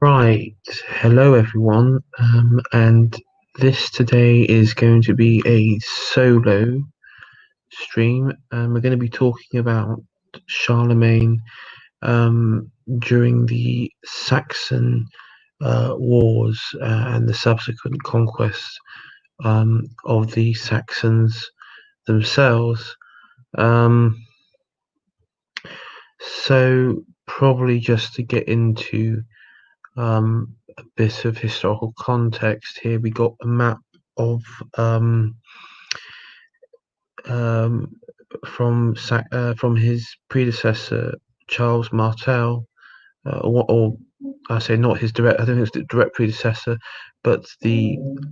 Right, hello everyone, and this today is going to be a solo stream. We're going to be talking about Charlemagne during the Saxon wars and the subsequent conquest of the Saxons themselves. Um, so, probably just to get into a bit of historical context here. We got a map of um, from his predecessor Charles Martel, or I say not his direct. I don't think it's the direct predecessor, but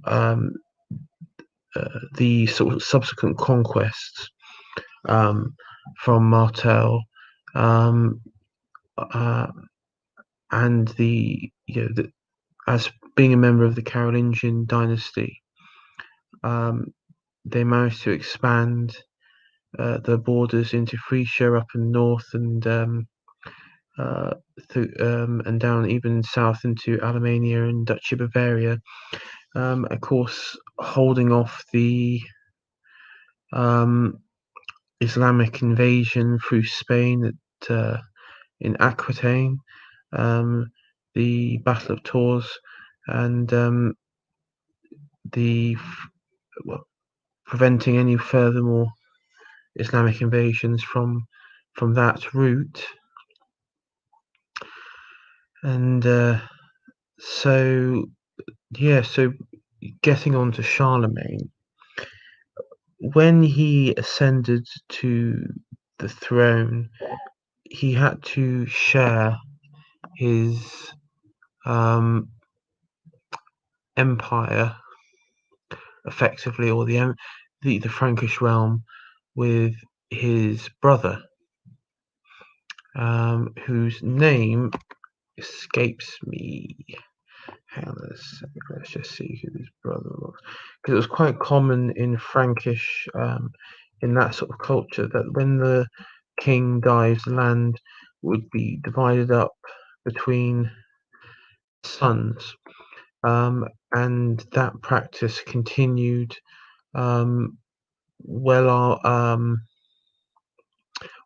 um, the sort of subsequent conquests um, from Martel. Um, uh, and as being a member of the Carolingian dynasty, they managed to expand the borders into Frisia up in north uh, and down even south into Alemannia and Duchy Bavaria. Of course, holding off the um, Islamic invasion through Spain in Aquitaine, the Battle of Tours, and the well, preventing any furthermore Islamic invasions from that route. And so getting on to Charlemagne, when he ascended to the throne, he had to share his empire effectively, or the Frankish realm, with his brother, whose name escapes me. Hang on a second, let's just see who his brother was, because it was quite common in Frankish, in that sort of culture, that when the king dies, the land would be divided up between sons, and that practice continued um, well,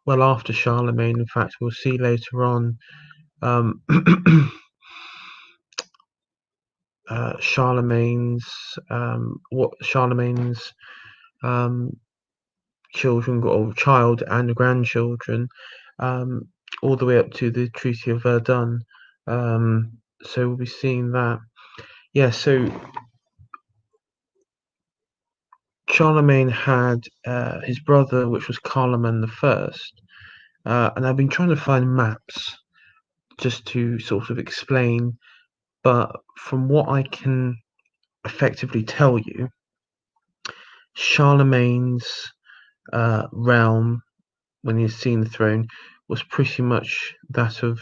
well after Charlemagne. In fact, we'll see later on. Um, Charlemagne's um, children got, or child and grandchildren, all the way up to the Treaty of Verdun. So we'll be seeing that. Yeah, so Charlemagne had his brother, which was Carloman the First, and I've been trying to find maps just to sort of explain, but from what I can effectively tell you, Charlemagne's realm, when he's seen the throne, was pretty much that of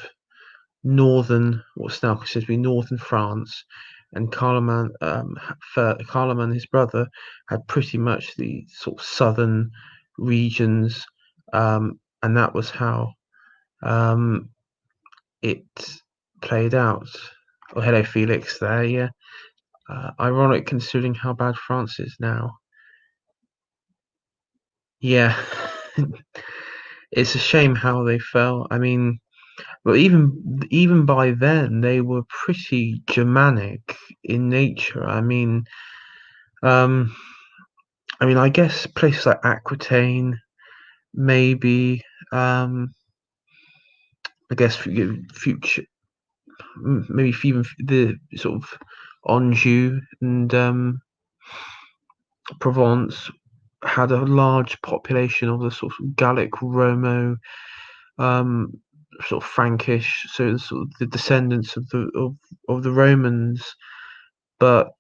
northern, what's now considered to be northern France, and Carloman, his brother, had pretty much the sort of southern regions, and that was how it played out. Oh, hello, Felix. There, yeah. Ironic considering how bad France is now. Yeah, it's a shame how they fell. I mean, but even by then, they were pretty Germanic in nature. Um, I guess places like Aquitaine, maybe. I guess future, maybe even the sort of Anjou and Provence had a large population of the sort of Gallic Romo, um, sort of Frankish, so sort of the descendants of the Romans. But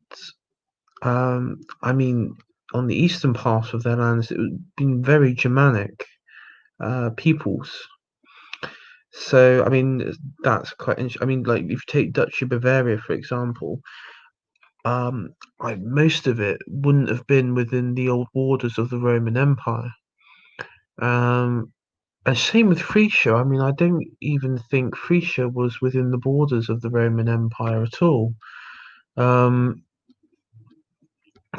on the eastern part of their lands, it had been very Germanic peoples. So that's quite interesting. Like if you take Duchy Bavaria, for example, most of it wouldn't have been within the old borders of the Roman Empire. And same with Frisia. I mean, I don't even think Frisia was within the borders of the Roman Empire at all. Um,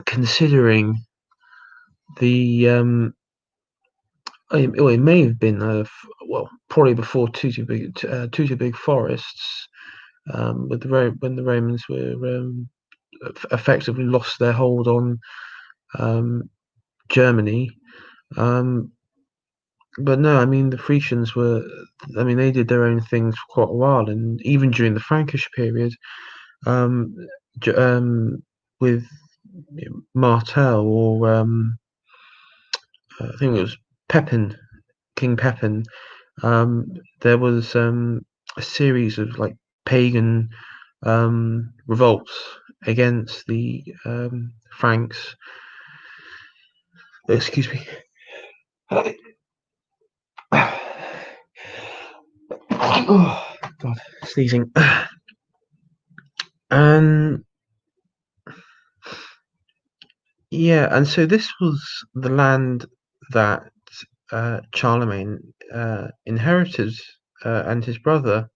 Considering the it may have been well, probably before two too big forests. With when the Romans were effectively lost their hold on um, Germany. Um, but no, I mean the Frisians were. I mean they did their own things for quite a while, and even during the Frankish period, um, with Martel or I think it was Pepin, King Pepin. Um, there was a series of like pagan revolts against the Franks. Excuse me. Oh God, sneezing. And yeah, and so this was the land that Charlemagne inherited and his brother.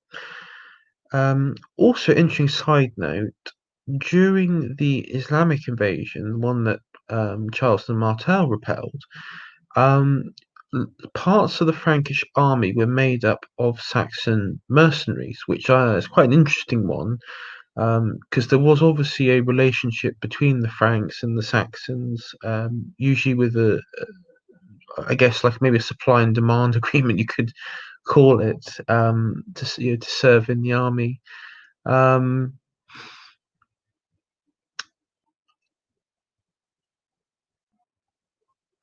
Also, interesting side note: during the Islamic invasion, one that Charles and Martel repelled, um, parts of the Frankish army were made up of Saxon mercenaries, which is quite an interesting one because there was obviously a relationship between the Franks and the Saxons, usually with I guess, like maybe a supply and demand agreement, you could call it, to serve in the army. Um,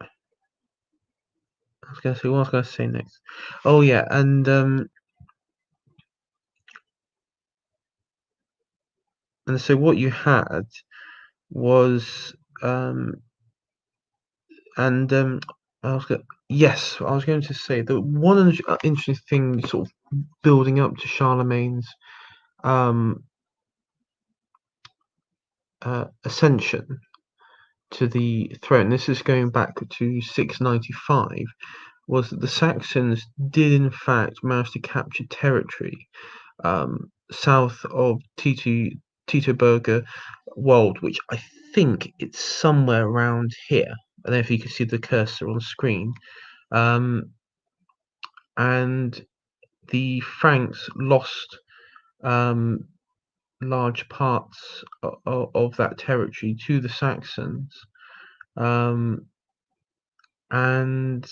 I was gonna say, what was I gonna say next? Oh yeah, and so what you had was and I was going yes, I was going to say the one interesting thing, sort of building up to Charlemagne's um ascension to the throne. This is going back to 695. Was that the Saxons did in fact manage to capture territory south of Teutoburger Wald, which I think it's somewhere around here. I don't know if you can see the cursor on screen. Um, and the Franks lost um, large parts of that territory to the Saxons. Um, and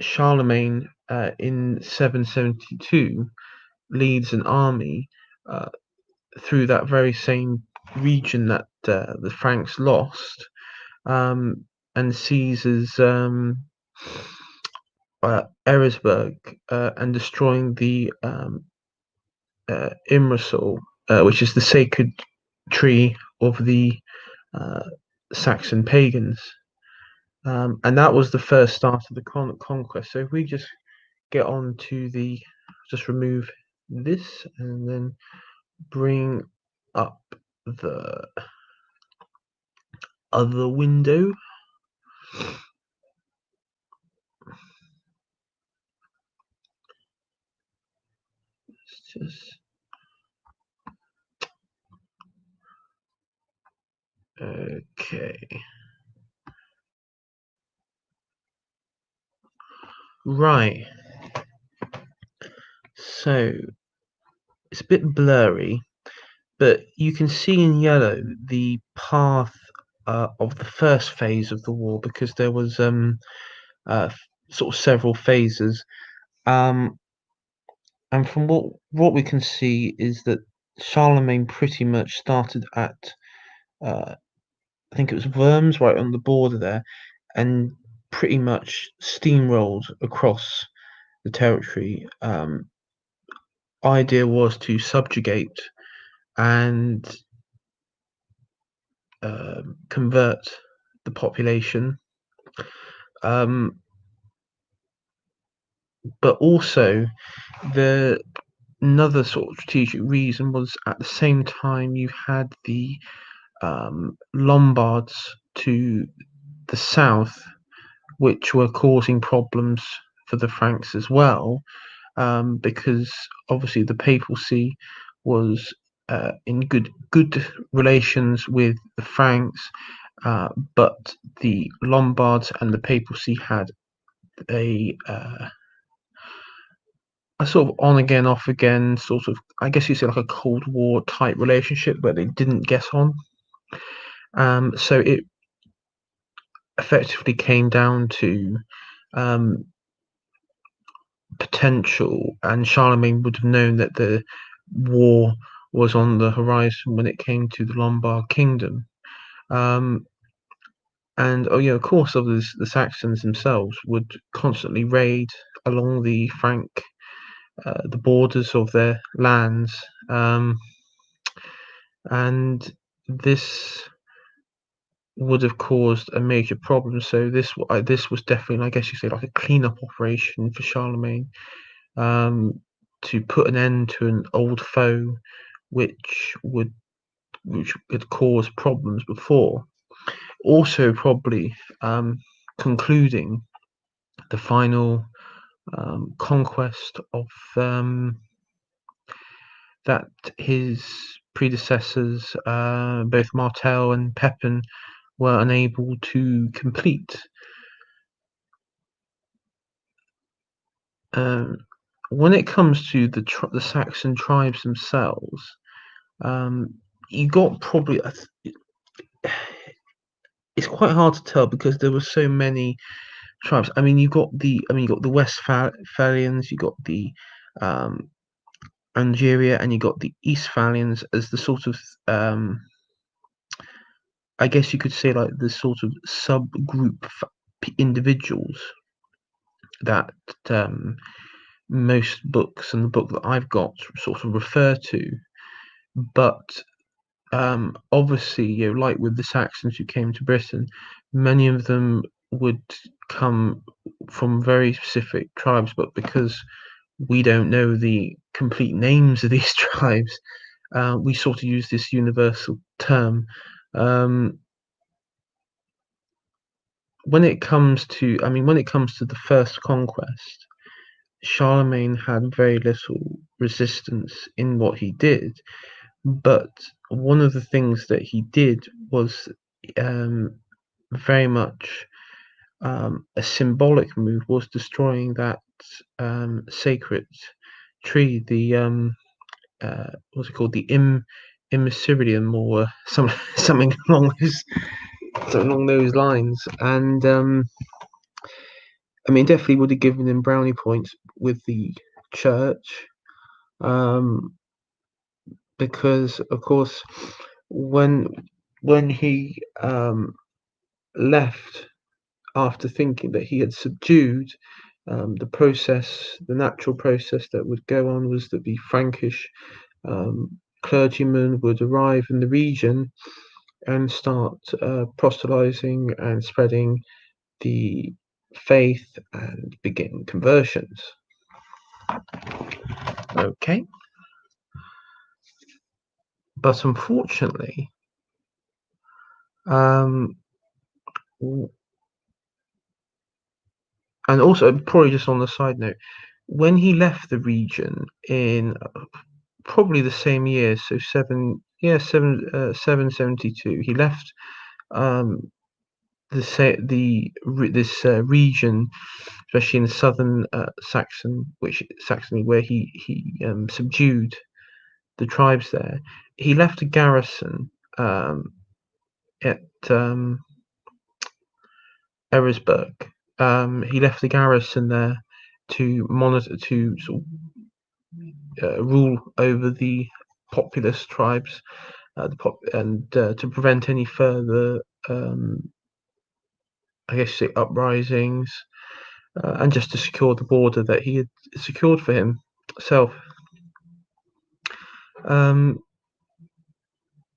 Charlemagne in 772 leads an army uh, through that very same region that the Franks lost, and seizes Eresburg and destroying the Imrasol, which is the sacred tree of the uh, Saxon pagans. And that was the first start of the conquest. So if we just get on to just remove this and then bring up the other window. It's just okay. Right. So it's a bit blurry, but you can see in yellow the path of the first phase of the war because there was sort of several phases. Um, and from what we can see is that Charlemagne pretty much started at uh, I think it was Worms, right on the border there, and pretty much steamrolled across the territory. Idea was to subjugate and convert the population, um, but also the another sort of strategic reason was at the same time you had the Lombards to the south which were causing problems for the Franks as well, because obviously the papacy was in good relations with the Franks, but the Lombards and the papacy had a sort of on again, off again, sort of, I guess you say, like a Cold War type relationship where they didn't get on. So it effectively came down to potential, and Charlemagne would have known that the war was on the horizon when it came to the Lombard kingdom. And of course, the Saxons themselves would constantly raid along the the borders of their lands, and this would have caused a major problem. So this was definitely, I guess you say, like a cleanup operation for Charlemagne, to put an end to an old foe, which had caused problems before. Also, probably concluding the final conquest of that his predecessors, both Martel and Pepin, were unable to complete. When it comes to the Saxon tribes themselves, you got probably it's quite hard to tell because there were so many tribes. I mean, you got the Westphalians, you got the Angeria, and you got the Eastphalians as the sort of I guess you could say, like, the sort of subgroup individuals that most books and the book that I've got sort of refer to. But obviously, like with the Saxons who came to Britain, many of them would come from very specific tribes, but because we don't know the complete names of these tribes, we sort of use this universal term. When it comes to the first conquest, Charlemagne had very little resistance in what he did, but one of the things that he did was very much a symbolic move, was destroying that sacred tree, the what's it called, the Immiseridium, or something along those lines. And I mean, definitely would have given him brownie points with the church, because of course when he left after thinking that he had subdued, the natural process that would go on was that the Frankish clergymen would arrive in the region and start proselytizing and spreading the faith and begin conversions. Okay. But unfortunately, and also, probably just on the side note, when he left the region in probably the same year, so 772, he left this region, especially in the southern Saxony, where he subdued the tribes there. He left a garrison at Eresburg. He left the garrison there to sort of rule over the populous tribes, and to prevent any further, I guess, say, uprisings, and just to secure the border that he had secured for himself.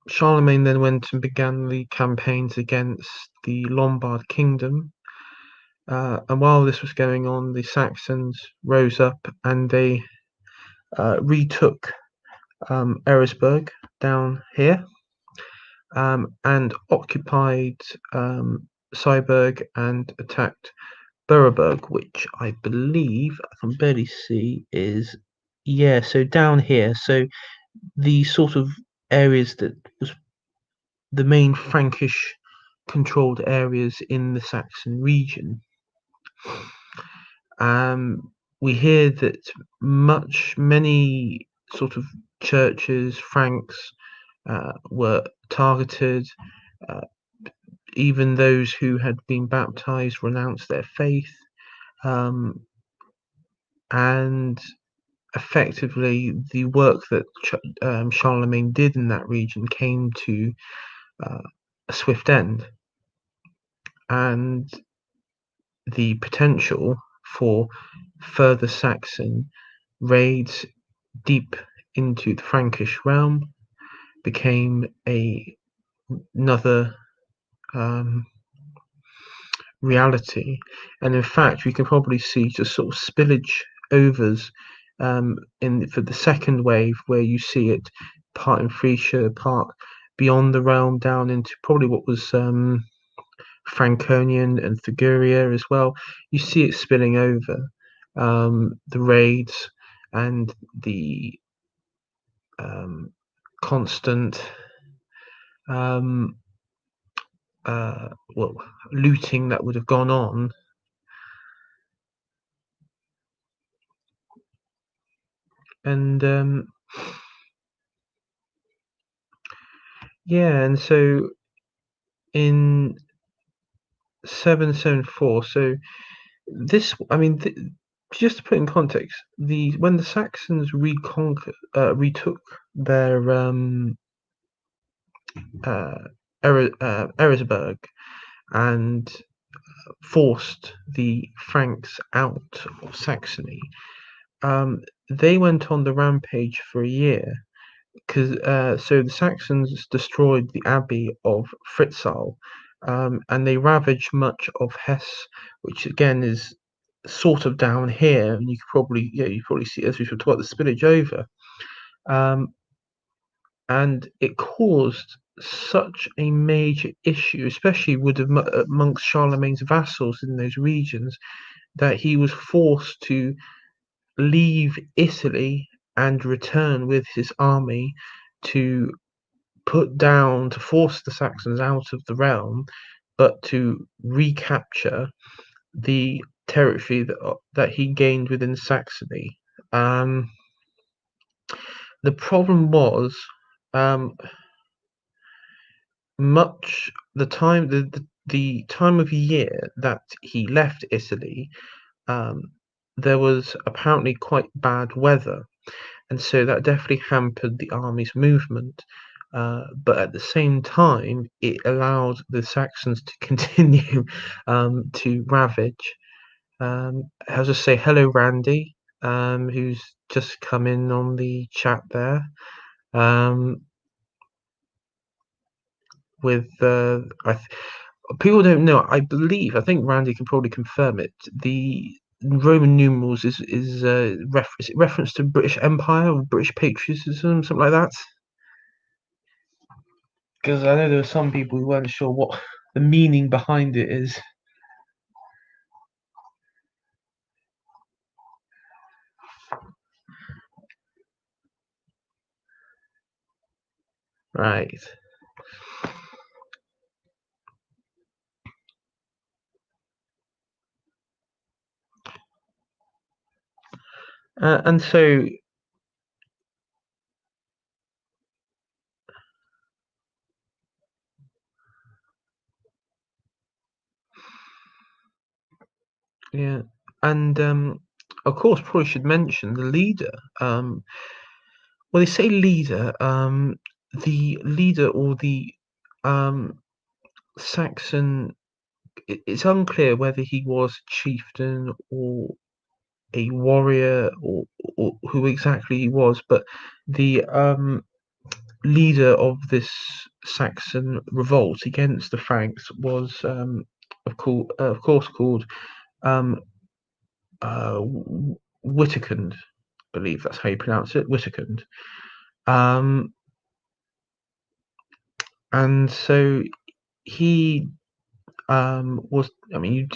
Charlemagne then went and began the campaigns against the Lombard kingdom, and while this was going on, the Saxons rose up and they retook Eresburg down here, and occupied Cyberg and attacked Boroburg, which I believe I can barely see is so down here. So the sort of areas that was the main Frankish controlled areas in the Saxon region. We hear that many sort of churches, Franks, were targeted. Uh, Even those who had been baptized renounced their faith, um, and effectively the work that Charlemagne did in that region came to a swift end, and the potential for further Saxon raids deep into the Frankish realm became another reality. And in fact, we can probably see just sort of spillage overs for the second wave, where you see it part in Frisia, part beyond the realm down into probably what was Franconian and Liguria as well. You see it spilling over the raids and the constant looting that would have gone on. And and so in 774, so this, I mean, just to put in context, when the Saxons retook their Eresburg and forced the Franks out of Saxony, they went on the rampage for a year. So the Saxons destroyed the abbey of Fritzal, and they ravaged much of Hesse, which again is sort of down here, and you probably see, as we talked about, the spillage over, and it caused such a major issue, especially amongst Charlemagne's vassals in those regions, that he was forced to leave Italy and return with his army to force the Saxons out of the realm, but to recapture the territory that he gained within Saxony. The problem was, much the time of year that he left Italy, there was apparently quite bad weather, and so that definitely hampered the army's movement. But at the same time, it allowed the Saxons to continue to ravage. I'll just say hello, Randy, who's just come in on the chat there. People don't know. I think Randy can probably confirm it. The Roman numerals is reference to British Empire or British patriotism, something like that. Because I know there were some people who weren't sure what the meaning behind it is. Right. And so, yeah, and of course, probably should mention the leader. Well, they say leader. The leader or the Saxon. It's unclear whether he was chieftain or a warrior, or who exactly he was, but the leader of this Saxon revolt against the Franks was, of course, called Wittekund. I believe that's how you pronounce it, Wittekund. And so he was, I mean,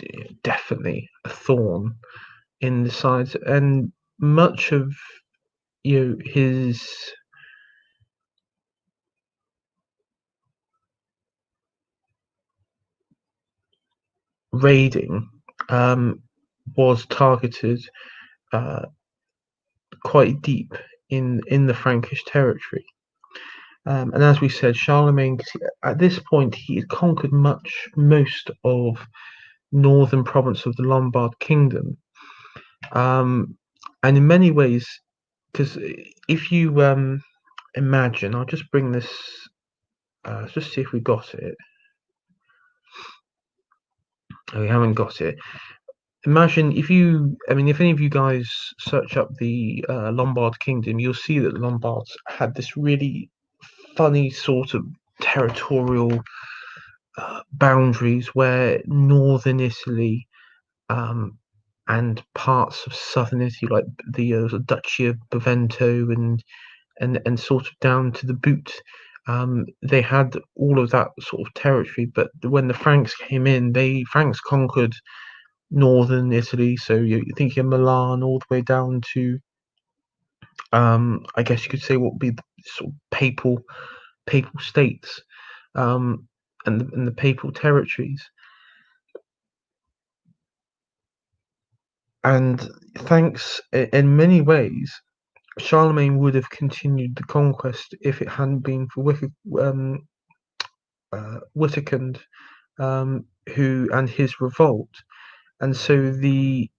definitely a thorn in the sides, and much of his raiding was targeted quite deep in the Frankish territory. And as we said, Charlemagne, at this point, he had conquered most of northern province of the Lombard kingdom. And in many ways, because if you imagine, I'll just bring this, let's just see if we got it. Oh, we haven't got it. Imagine if if any of you guys search up the Lombard kingdom, you'll see that the Lombards had this really funny sort of territorial boundaries where northern Italy and parts of southern Italy, like the Duchy of Bavento and sort of down to the Boot, they had all of that sort of territory. But when the Franks came in, Franks conquered northern Italy. So you think of Milan all the way down to, I guess you could say what would be the sort of papal states, and the papal territories. And thanks, in many ways, Charlemagne would have continued the conquest if it hadn't been for Wittekund, who and his revolt. And so the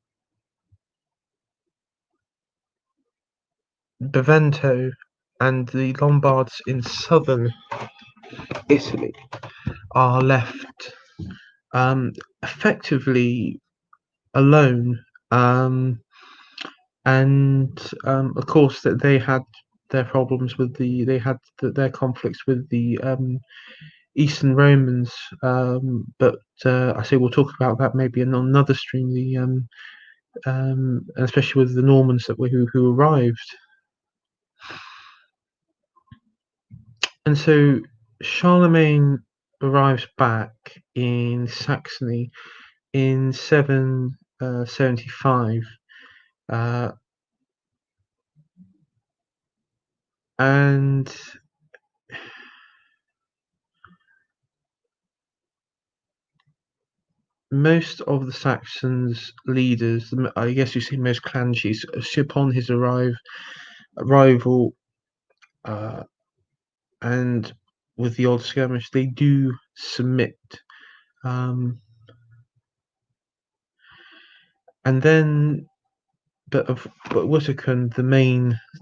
Bavento and the Lombards in southern Italy are left effectively alone. And of course that they had their problems with their conflicts with the Eastern Romans, but I say we'll talk about that maybe in another stream. Especially with the Normans who arrived, and so Charlemagne arrives back in Saxony in 775, and most of the Saxons leaders, I guess you see most clan chiefs, upon his arrival, and with the odd skirmish, they do submit. And then, but Wittekund,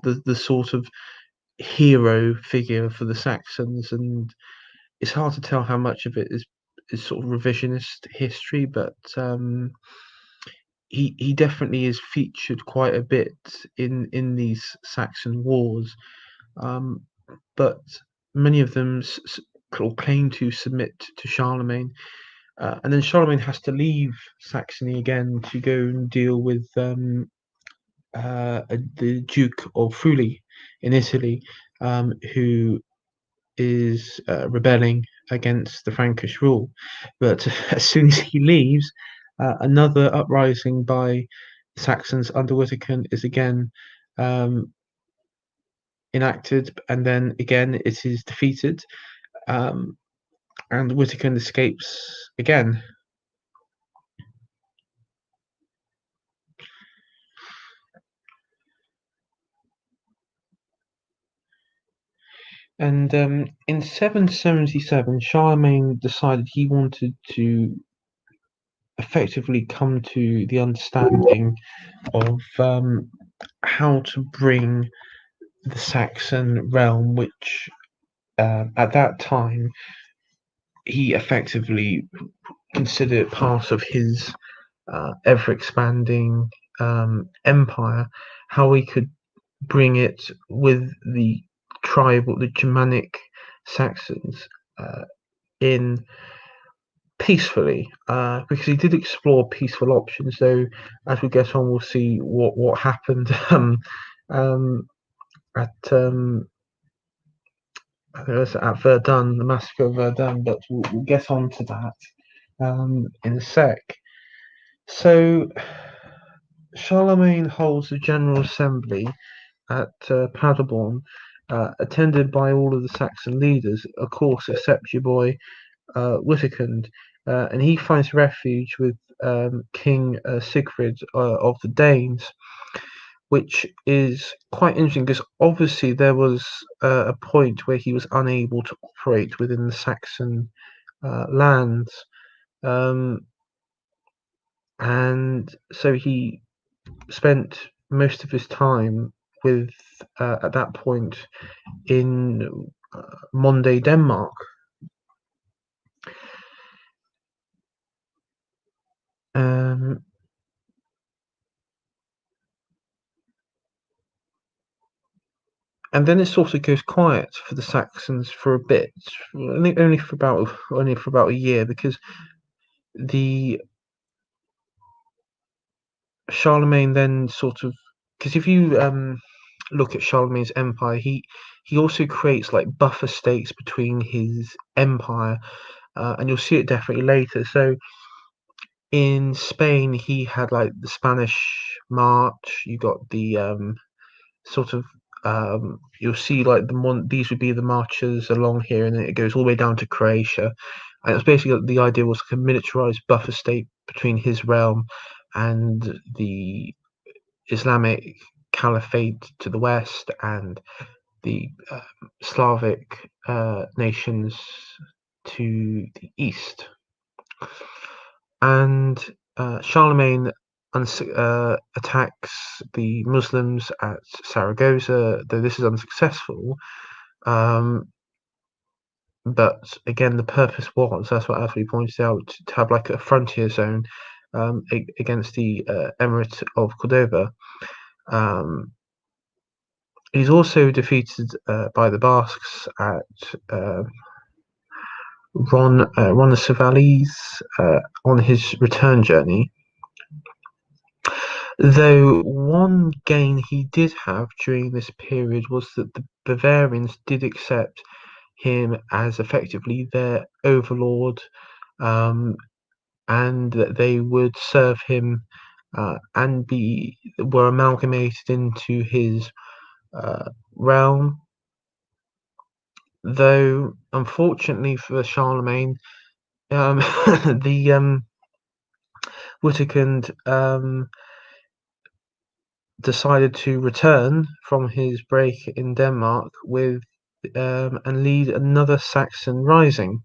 the sort of hero figure for the Saxons, and it's hard to tell how much of it is sort of revisionist history, but he definitely is featured quite a bit in these Saxon wars, but many of them claim to submit to Charlemagne, and then Charlemagne has to leave Saxony again to go and deal with the Duke of Friuli in Italy, who is rebelling against the Frankish rule. But as soon as he leaves, another uprising by Saxons under Wittekund is again enacted, and then again it is defeated, and Wittekund escapes again. And in 777, Charlemagne decided he wanted to effectively come to the understanding of how to bring the Saxon realm, which at that time he effectively considered part of his ever expanding empire, how he could bring it with the Germanic Saxons in peacefully, because he did explore peaceful options. Though, as we get on, we'll see what happened at at Verdun, the massacre of Verdun. But we'll get on to that. in a sec. So Charlemagne holds a general assembly at Paderborn, attended by all of the Saxon leaders, of course, except your boy Wittekund, and he finds refuge with King Sigrid of the Danes, which is quite interesting because obviously there was a point where he was unable to operate within the Saxon lands, um, and so he spent most of his time with at that point in Monday, Denmark. Um, and then it sort of goes quiet for the Saxons for a bit, only for about a year, because the Charlemagne then sort of, because if you look at Charlemagne's empire, he also creates like buffer states between his empire, and you'll see it definitely later. So in Spain, he had like the Spanish March. You got the sort of you'll see like these would be the marches along here, and then it goes all the way down to Croatia. And it's basically the idea was like a militarized buffer state between his realm and the Islamic Caliphate to the west and the Slavic nations to the east. And Charlemagne attacks the Muslims at Saragossa, though this is unsuccessful. Um, but again, the purpose was, that's what Ashley pointed out, to have like a frontier zone against the Emirate of Cordoba. He's also defeated by the Basques at Roncesvalles on his return journey. Though one gain he did have during this period was that the Bavarians did accept him as effectively their overlord, um, and that they would serve him and were amalgamated into his realm. Though, unfortunately for Charlemagne, the Wittekund decided to return from his break in Denmark with and lead another Saxon rising.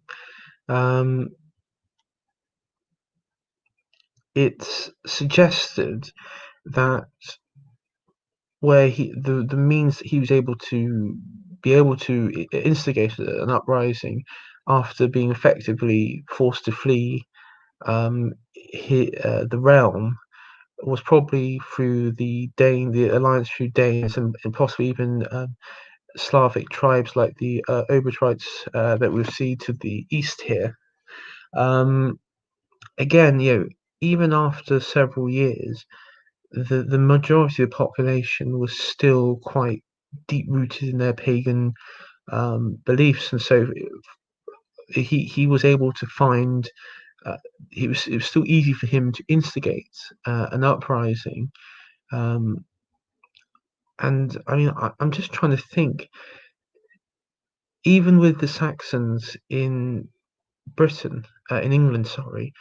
It's suggested that where the means that he was able to instigate an uprising after being effectively forced to flee the realm was probably through the alliance through Danes and possibly even Slavic tribes like the Obotrites that we see to the east here. Again, even after several years, the majority of the population was still quite deep rooted in their pagan beliefs, and so he was able to find. It was still easy for him to instigate an uprising, and I mean I'm just trying to think. Even with the Saxons in Britain, in England, sorry,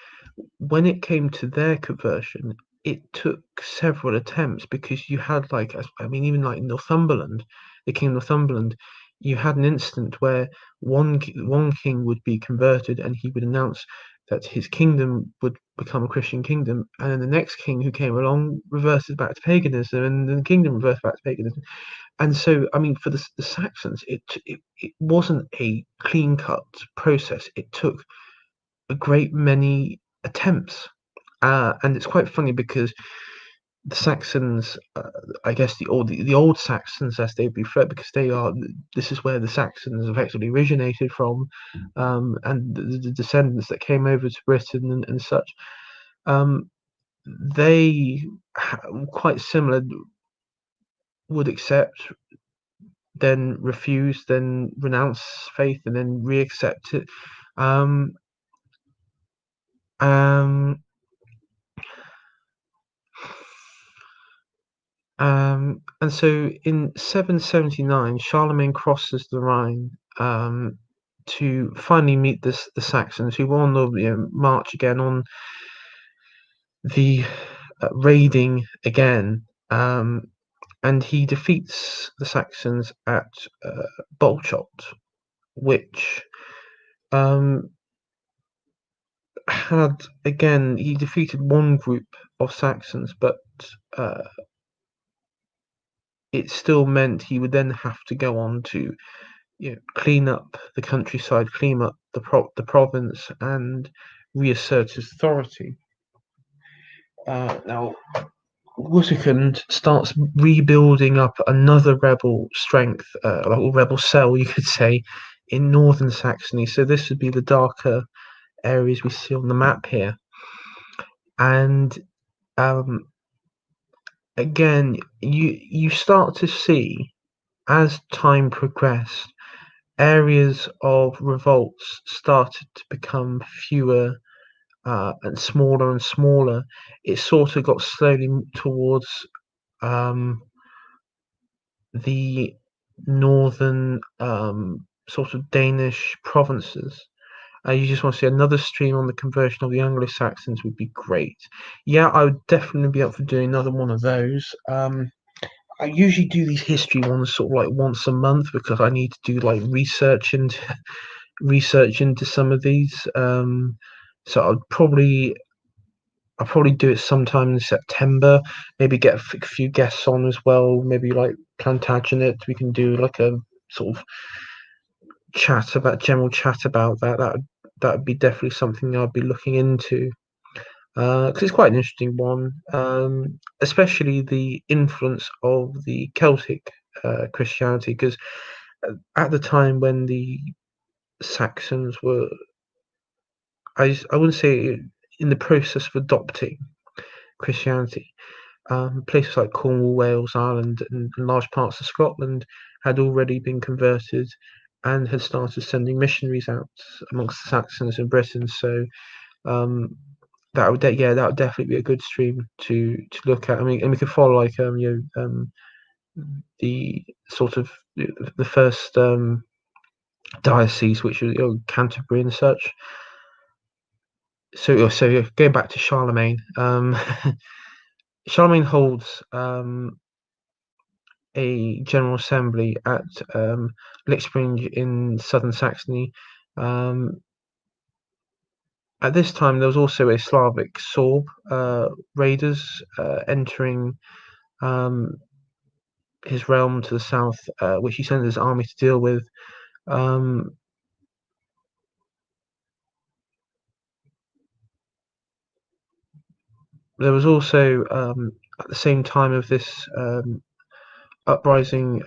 when it came to their conversion, it took several attempts because you had like, I mean, even like Northumberland, the King of Northumberland, you had an instant where one king would be converted and he would announce that his kingdom would become a Christian kingdom, and then the next king who came along reverted back to paganism, and then the kingdom reverted back to paganism. And so, I mean, for the Saxons, it wasn't a clean cut process. It took a great many attempts. And it's quite funny because the Saxons, I guess the old Saxons, as they'd be referred, because this is where the Saxons effectively originated from, and the descendants that came over to Britain and such, they quite similar would accept, then refuse, then renounce faith, and then reaccept it. Um, Um, and so in 779, Charlemagne crosses the Rhine to finally meet the Saxons, who were on the march again, on the raiding again. And he defeats the Saxons at Bolchot, which um, had again he defeated one group of Saxons, but uh, it still meant he would then have to go on to clean up the countryside, clean up the province, and reassert his authority. Now, Wutterkund starts rebuilding up another rebel strength, like a rebel cell, you could say, in northern Saxony. So this would be the darker areas we see on the map here. And um, again, you start to see, as time progressed, areas of revolts started to become fewer and smaller. It sort of got slowly towards the northern sort of Danish provinces. You just want to see another stream on the conversion of the Anglo-Saxons would be great. Yeah, I would definitely be up for doing another one of those. I usually do these history ones sort of like once a month because I need to do like research into some of these. So I'll probably do it sometime in September. Maybe get a few guests on as well. Maybe like Plantagenet. We can do like a sort of general chat about that. That would be definitely something I'd be looking into because it's quite an interesting one, especially the influence of the Celtic Christianity. Because at the time when the Saxons were, I wouldn't say in the process of adopting Christianity, places like Cornwall, Wales, Ireland, and large parts of Scotland had already been converted and had started sending missionaries out amongst the Saxons in Britain. So that would definitely be a good stream to look at. I mean, and we could follow like the sort of the first diocese, which was Canterbury and such. So going back to Charlemagne, Charlemagne holds a general assembly at Lichtenberg in southern Saxony. At this time, there was also a Slavic Sorb raiders entering his realm to the south, which he sent his army to deal with. Um, there was also at the same time of this uprising,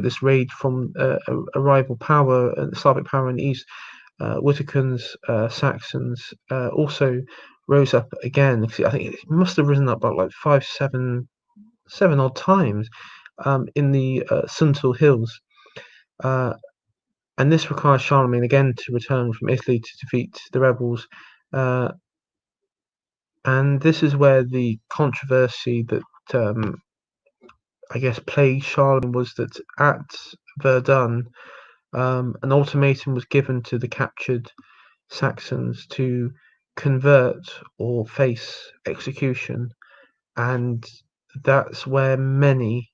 this raid from a rival power, Slavic power in the east, Wittekund's Saxons also rose up again. I think it must have risen up about like seven odd times in the Suntal Hills. And this requires Charlemagne again to return from Italy to defeat the rebels. And this is where the controversy that I guess plagued Charlemagne was that at Verdun, an ultimatum was given to the captured Saxons to convert or face execution, and that's where many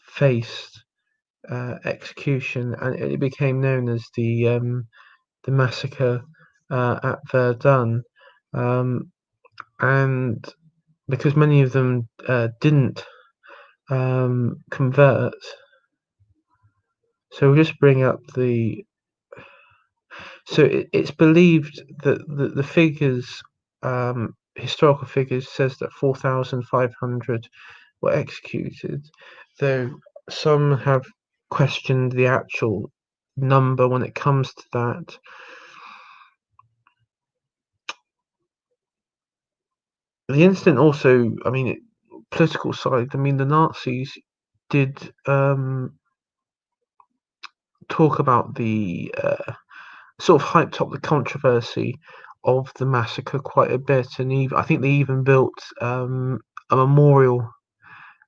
faced execution, and it became known as the massacre at Verdun. And because many of them didn't convert, so we'll just bring up the. So it's believed that the figures, historical figures, says that 4,500 were executed, though some have questioned the actual number when it comes to that. The incident also, I mean, political side. I mean, the Nazis did talk about the sort of hyped up the controversy of the massacre quite a bit, and I think they even built a memorial.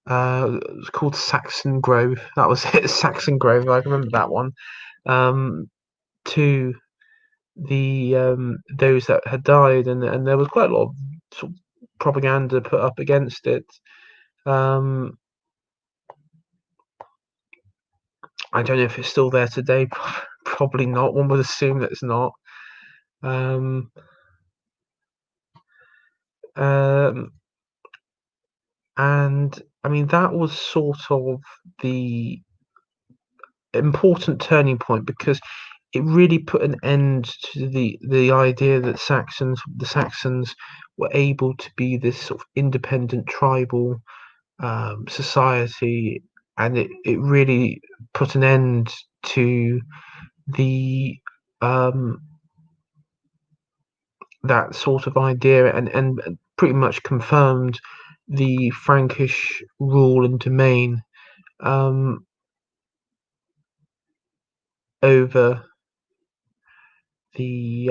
It was called Saxon Grove. That was it, Saxon Grove. I remember that one. To the those that had died, and there was quite a lot of sort of propaganda put up against it. Um, I don't know if it's still there today. Probably not. One would assume that it's not. Um, um, and I mean that was sort of the important turning point, because it really put an end to the idea that the Saxons were able to be this sort of independent tribal society, and it really put an end to the um, that sort of idea, and pretty much confirmed the Frankish rule and domain um, over the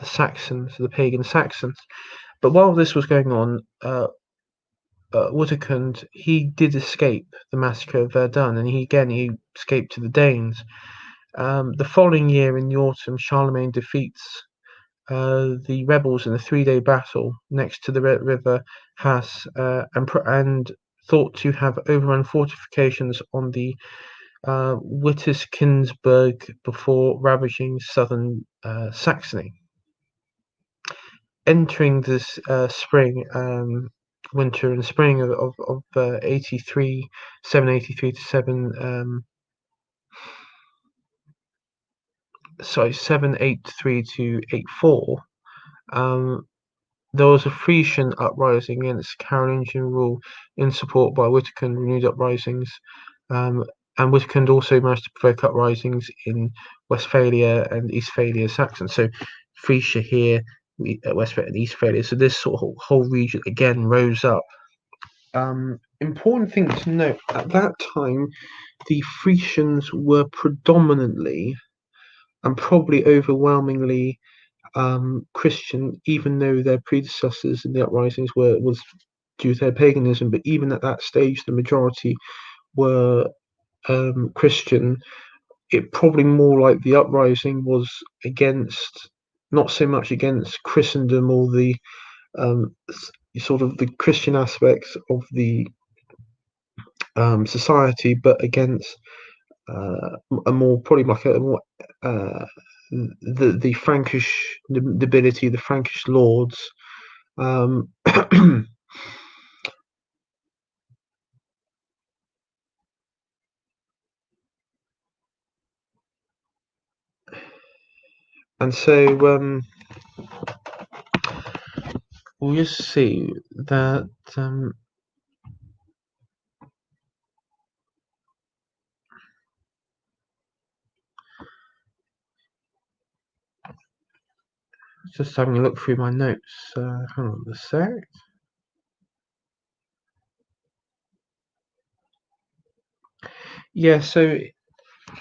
Saxons, the pagan Saxons. But while this was going on, Wutterkund, he did escape the massacre of Verdun, and he escaped to the Danes. The following year, in the autumn, Charlemagne defeats the rebels in a 3-day battle next to the river Has, and thought to have overrun fortifications on the Witteskinsberg before ravaging southern Saxony. Entering this winter and spring of 783 to 783 to 84, there was a Frisian uprising against Carolingian rule in support by Wittekund, renewed uprisings, and Wittekund also managed to provoke uprisings in Westphalia and Eastphalia Saxon. So Frisia here, Westphalia and Eastphalia. So this sort of whole region again rose up. Important thing to note, at that time, the Frisians were predominantly and probably overwhelmingly Christian, even though their predecessors in the uprisings was due to their paganism. But even at that stage, the majority were Christian. It probably more like the uprising was against, not so much against Christendom or the sort of the Christian aspects of the society, but against a more probably like a more the Frankish nobility, the Frankish lords. Um, and so we'll just see that just having a look through my notes. Hang on a sec. Yeah, so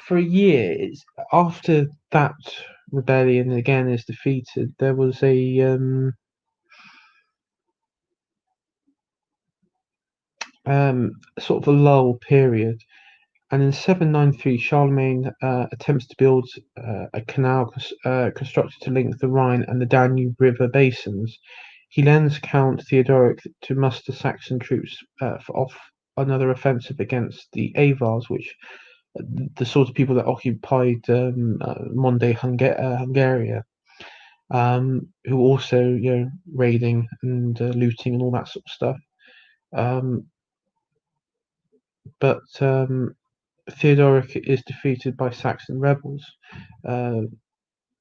for a year, it's after that rebellion again is defeated. There was a sort of a lull period, and in 793, Charlemagne attempts to build a canal constructed to link the Rhine and the Danube River basins. He lends Count Theodoric to muster Saxon troops off another offensive against the Avars, which the sort of people that occupied modern-day Hungary, who also raiding and looting and all that sort of stuff. But Theodoric is defeated by Saxon rebels.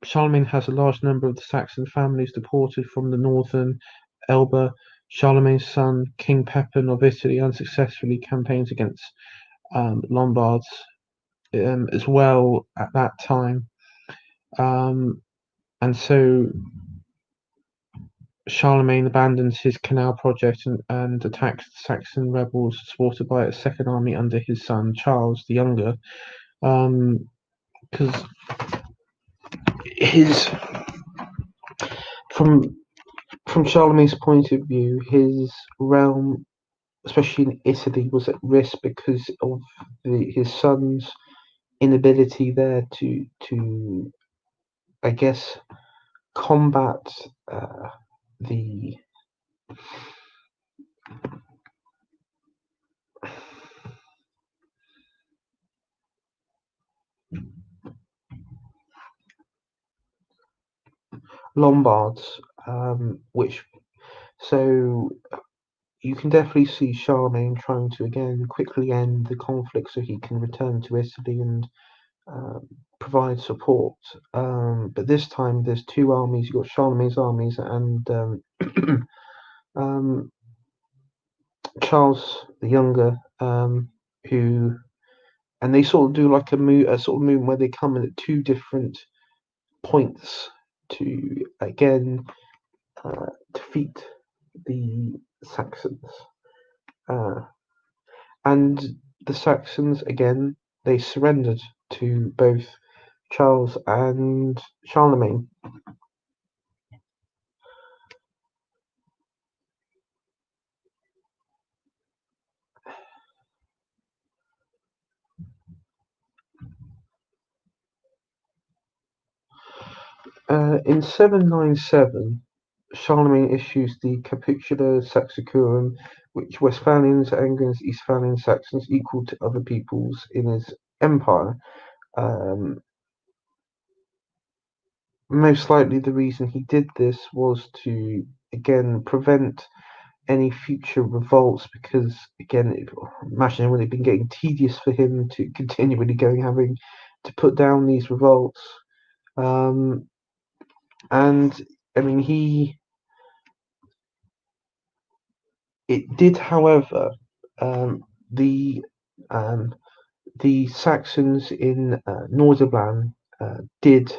Charlemagne has a large number of the Saxon families deported from the northern Elbe. Charlemagne's son, King Pepin of Italy, unsuccessfully campaigns against Lombards as well at that time. And so Charlemagne abandons his canal project and attacks the Saxon rebels, supported by a second army under his son Charles the Younger, because his from Charlemagne's point of view, his realm, especially in Italy, was at risk because of his son's inability there to I guess combat the Lombards, which so you can definitely see Charlemagne trying to again quickly end the conflict so he can return to Italy and provide support. But this time there's two armies. You've got Charlemagne's armies and um, Charles the Younger, who and they sort of do like a sort of movement where they come in at two different points to again defeat the Saxons. Uh, and the Saxons again they surrendered to both Charles and Charlemagne. In 797, Charlemagne issues the Capitula Saxorum, which Westphalians, Angles, Eastphalian Saxons equal to other peoples in his empire. Um, Most likely, the reason he did this was to again prevent any future revolts, because again, imagine when it had been getting tedious for him to continually going having to put down these revolts. Um, and I mean, it did, however, um, the um, the Saxons in Nordirland did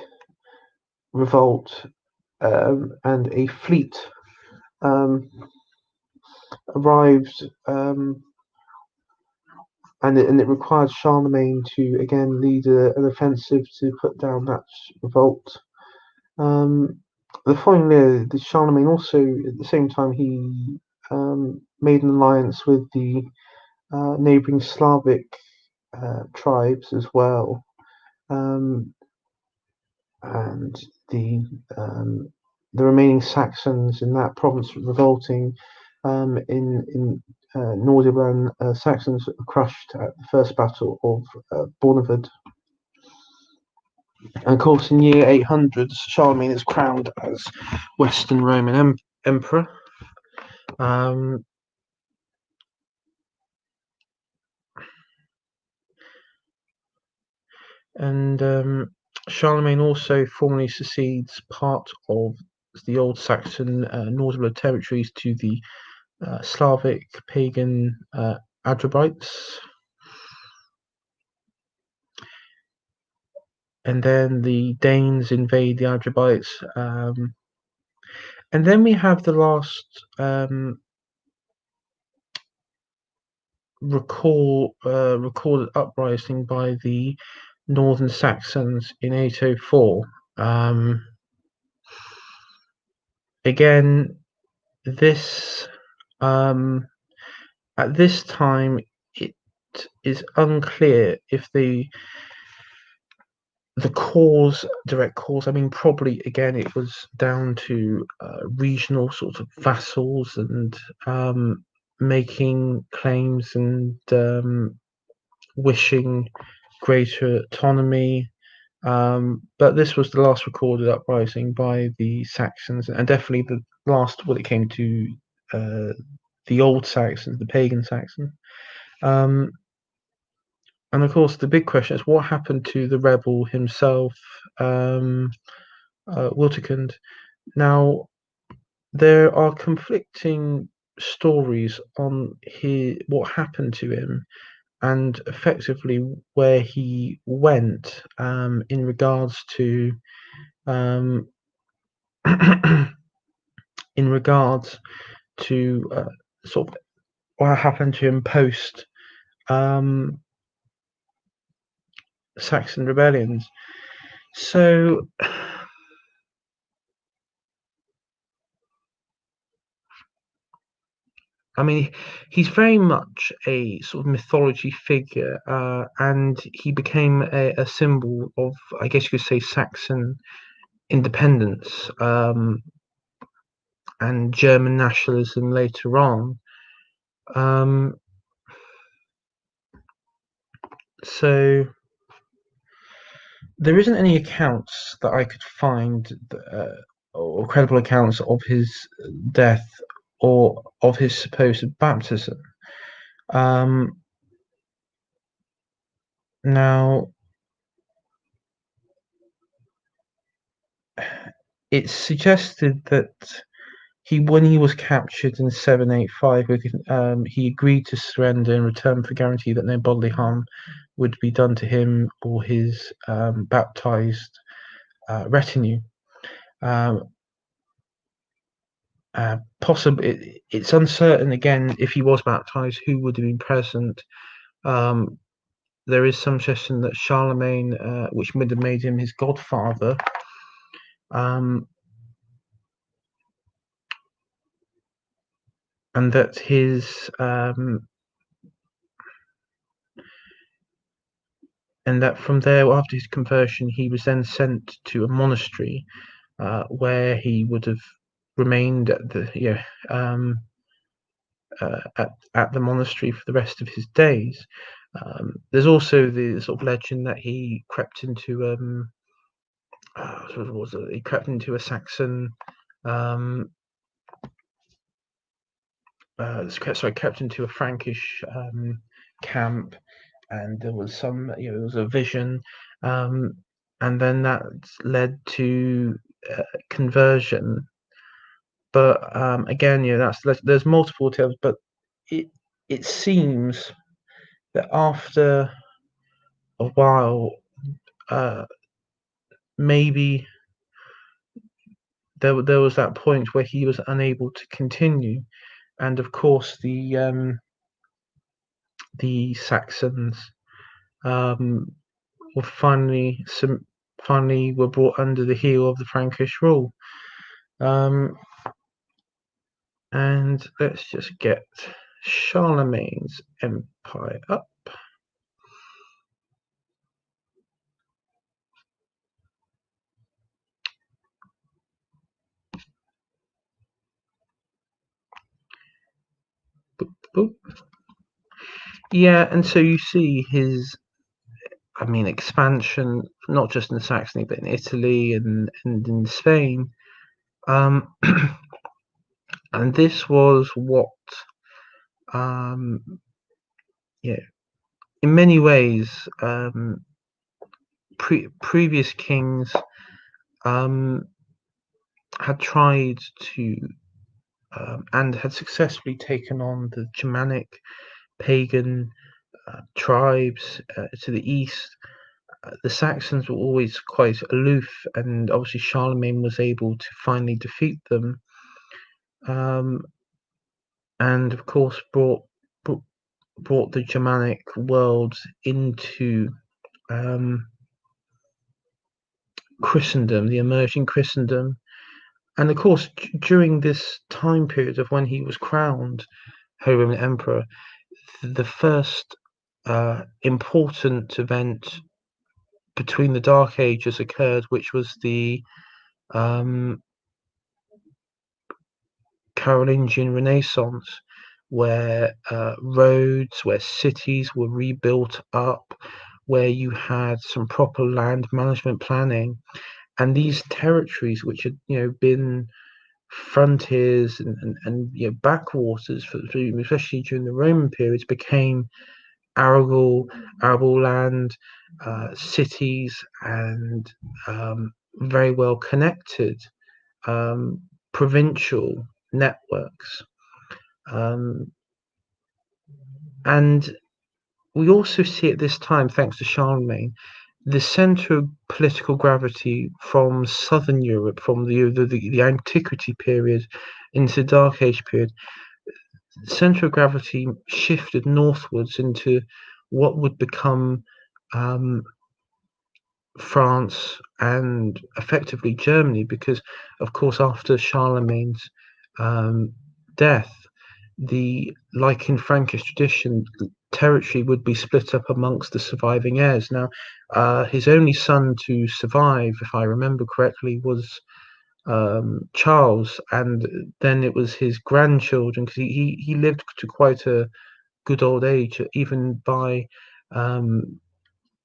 revolt, and a fleet um, arrived, and it required Charlemagne to again lead an offensive to put down that revolt. Um, the following year, the Charlemagne also, at the same time, he made an alliance with the neighboring Slavic tribes as well, um, and the um, the remaining Saxons in that province revolting in Nordirland. Saxons were crushed at the First Battle of Borneved. And of course, in year 800, Charlemagne is crowned as Western Roman Emperor. Um, and Charlemagne also formally succeeds part of the old Saxon Northern territories to the Slavic pagan Adrubites. And then the Danes invade the Adrubites. And then we have the last recorded uprising by the Northern Saxons in 804. Again, this at this time it is unclear if the direct cause. I mean, probably again it was down to regional sort of vassals and making claims and wishing greater autonomy. But this was the last recorded uprising by the Saxons, and definitely the last when it came to the old Saxons, the pagan Saxons. And of course, the big question is what happened to the rebel himself, Wiltekund. Now, there are conflicting stories on what happened to him and effectively where he went in regards to um, in regards to sort of what happened to him post um, Saxon rebellions. So, I mean, he's very much a sort of mythology figure, and he became a symbol of, I guess you could say, Saxon independence, and German nationalism later on. Um, so there isn't any accounts that I could find, or credible accounts of his death or of his supposed baptism. Um, Now, it's suggested that when he was captured in 785, he agreed to surrender in return for guarantee that no bodily harm would be done to him or his baptized retinue. Um, Possibly, it's uncertain again if he was baptized, who would have been present. Um, there is some suggestion that Charlemagne, which would have made him his godfather, um, and that from there, after his conversion, he was then sent to a monastery, where he would have remained at the at the monastery for the rest of his days. There's also the sort of legend that he crept into he crept into a Saxon crept into a Frankish camp, and there was there was a vision, um, and then that led to conversion. But again, there's multiple tales, but it it seems that after a while, uh, maybe there was that point where he was unable to continue, and of course the Saxons um, were finally were brought under the heel of the Frankish rule. Um, and let's just get Charlemagne's empire up. Boop, boop. Yeah, and so you see his, I mean, expansion, not just in Saxony, but in Italy and in Spain. Um, and this was what, um, yeah, in many ways, previous kings um, had tried to and had successfully taken on the Germanic pagan tribes to the east. The Saxons were always quite aloof, and obviously Charlemagne was able to finally defeat them, um, and of course brought the Germanic world into um, Christendom, the emerging Christendom. And of course, during this time period of when he was crowned Holy Roman Emperor, the first important event between the Dark Ages occurred, which was the um, Carolingian Renaissance, where roads, where cities were rebuilt up, where you had some proper land management planning, and these territories, which had been frontiers and backwaters especially during the Roman periods, became arable land, cities, and very well connected provincial networks. Um, and we also see at this time, thanks to Charlemagne, the center of political gravity from southern Europe, from the antiquity period into the Dark Age period, the center of gravity shifted northwards into what would become France and effectively Germany, because of course after Charlemagne's um, death, like in Frankish tradition, territory would be split up amongst the surviving heirs. Now, his only son to survive, if I remember correctly, was Charles, and then it was his grandchildren, because he lived to quite a good old age, even by um,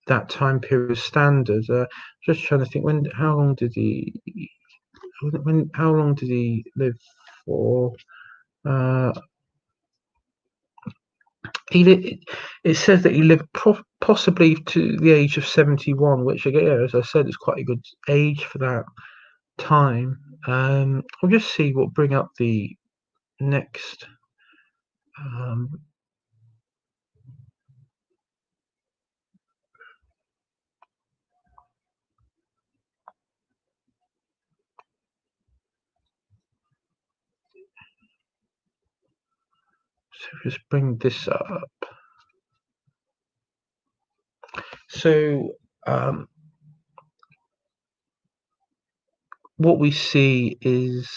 that time period standard. Just trying to think, how long did he live for? Uh, it says that he lived possibly to the age of 71, which again, as I said, is quite a good age for that time. I'll just see what bring up the next. Um, so just bring this up. So what we see is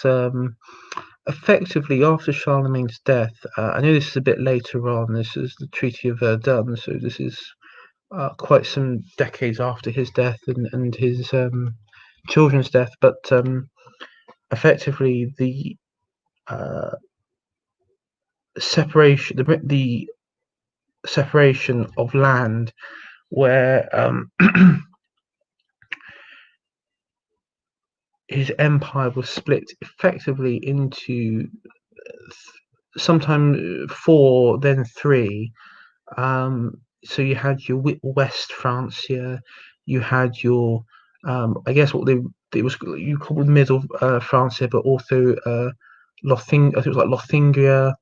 effectively after Charlemagne's death. I know this is a bit later on. This is the Treaty of Verdun, so this is quite some decades after his death and his children's death. But effectively, the uh, the separation of land, where his empire was split effectively into sometime four, then three. So you had your West Francia, you had your, I guess what it was you called Middle Francia, but also I think it was like Lotharingia.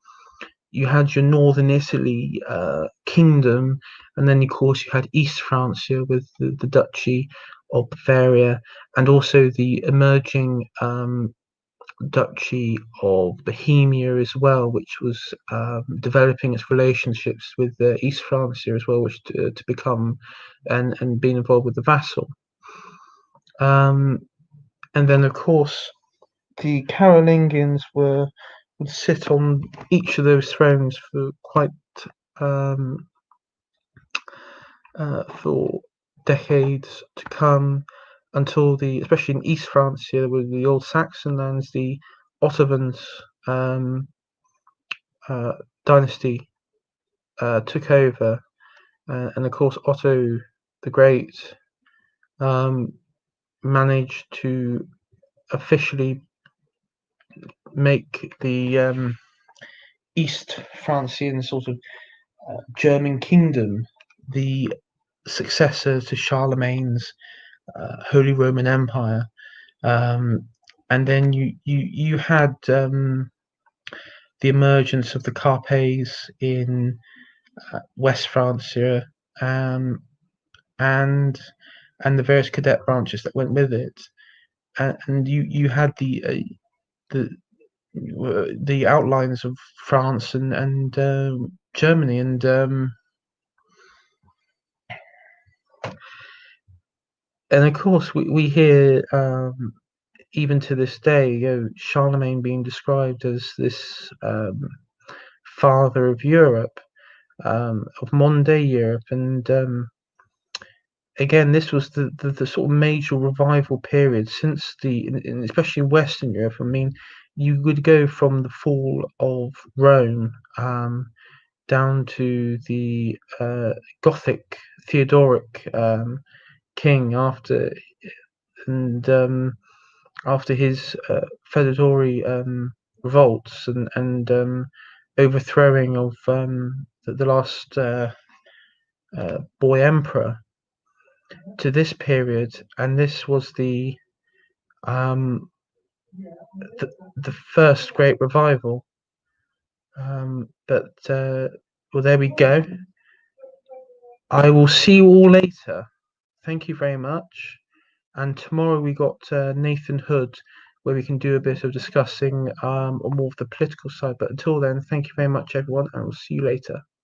You had your Northern Italy kingdom, and then of course you had East Francia with the Duchy of Bavaria, and also the emerging Duchy of Bohemia as well, which was developing its relationships with East Francia as well, which to become and being involved with the vassal. Um, and then, of course, the Carolingians would sit on each of those thrones for quite um, for decades to come, until especially in East Francia, with the old Saxon lands, the Ottomans um, uh, dynasty took over, and of course Otto the Great um, managed to officially make the East Francian sort of German kingdom the successor to Charlemagne's Holy Roman Empire. Um, and then you had the emergence of the Carpes in West Francia, um, and and the various cadet branches that went with it. And you had the the outlines of France and Germany, and of course we hear even to this day, Charlemagne being described as this father of Europe, of modern day Europe, and again, this was the sort of major revival period since especially in Western Europe. I mean, you would go from the fall of Rome down to the Gothic Theodoric king and after his feudatory revolts and overthrowing of the last boy emperor, to this period, and this was um, the first great revival. But well, there we go. I will see you all later. Thank you very much. And tomorrow we got Nathan Hood, where we can do a bit of discussing on more of the political side. But until then, thank you very much, everyone, and we'll see you later.